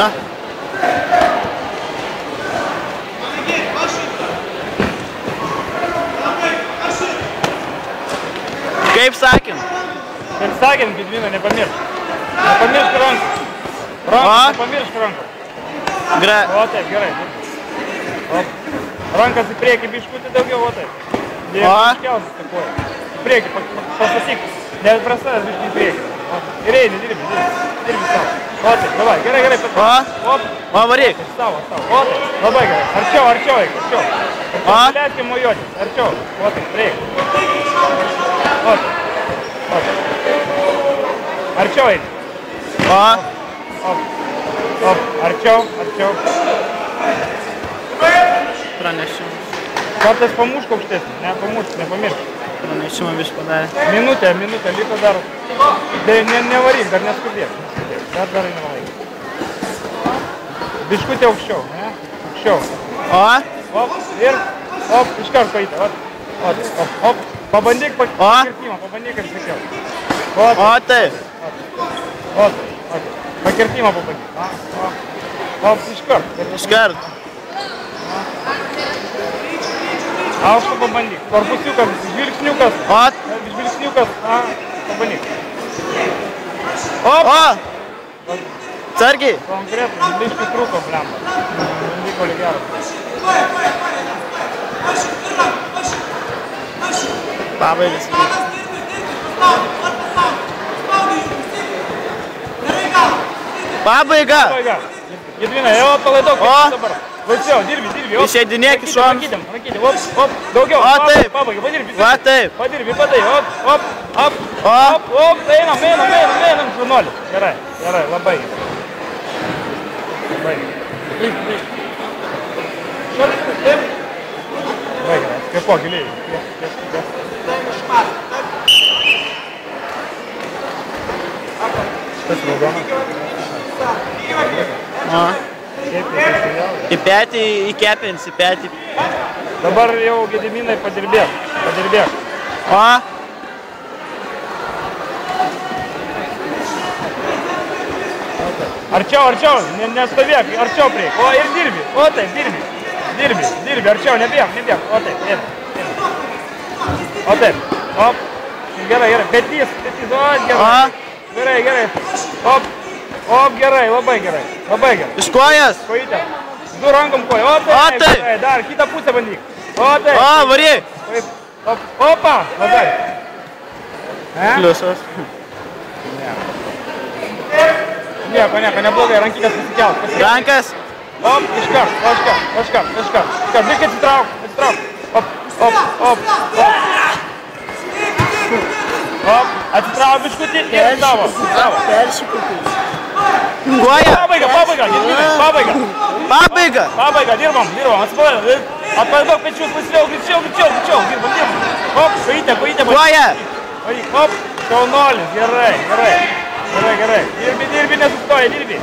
Na. Kaip sakėm? Kaip sakėm, Gedvinai, nepamiršk. Nepamiršk rankų. Nepamiršk rankų. Gerai. O taip, gerai. Rankas į priekį biškutį daugiau, o taip. Dėviškiausias takoja. Į priekį pasasyk. Neprastas biškį į priekį. Ir eini, dirbi savo. O taip, davai, gerai. O, varyk. Savo. O taip, labai gerai. Arčiau, eik, arčiau. Leiskim mojuotis, arčiau. O taip, priekį. O taip. Arčiau eini. Arčiau. Pranešimas. Kartais pamušk aukštesnį, nepamiršk. Pranešimą biškį padarė. Minutė, liko dar. Nevaryk, dar neskubėk. Dar nevaryk. Biškutė aukščiau, ne? Aukščiau. Ir, iškart paeiti. Pabandyk pakirtimą, kaip sakiau. Taip. Pakirtimą pabandyk. Iškart. Aukštą pabandyk. Korpusiukas, žvilgsniukas. Pabandyk. Atsargiai. Konkretai, biškį trūko, blemba. Liko lygeras. Pabaigas. Pabaiga. Gedvinai, jau atpalaiduok dabar. Laisviau, dirbi. Išeidinėk iš šonų. Rakyti, daugiau. Taip. Pabaiga, padirbi. Taip. Padirbi, einam, žurnolį. Gerai, labai gerai. Labai gerai, skaipo giliai. Šitas raudonas. Į petį įkepins, į petį. Dabar jau Gediminai padirbėk. Arčiau, nestovėk, arčiau priek. O ir dirbi, dirbi, arčiau, nebėg. O taip, gerai, petys, gerai. Gerai, labai gerai. Iš kojas. Kojytė. Du rankom koją. O taip. Dar kitą pusę bandyk. O taip. Varyk. Opa. Labai. Pliusas. Nieko, neblogai. Rankykas pasikelt. Rankas. Iškart. Biškai atsitrauk. Atsitrauk biškutį ir savo. Koja. Pabaiga, Gedvinai, pabaiga. Dirbam. Atpalaiduok pečius, laisviau, greičiau. Dirbam. Kojytė. Koja. Šaunuolis, gerai. Dirbi, nesustoja, dirbi.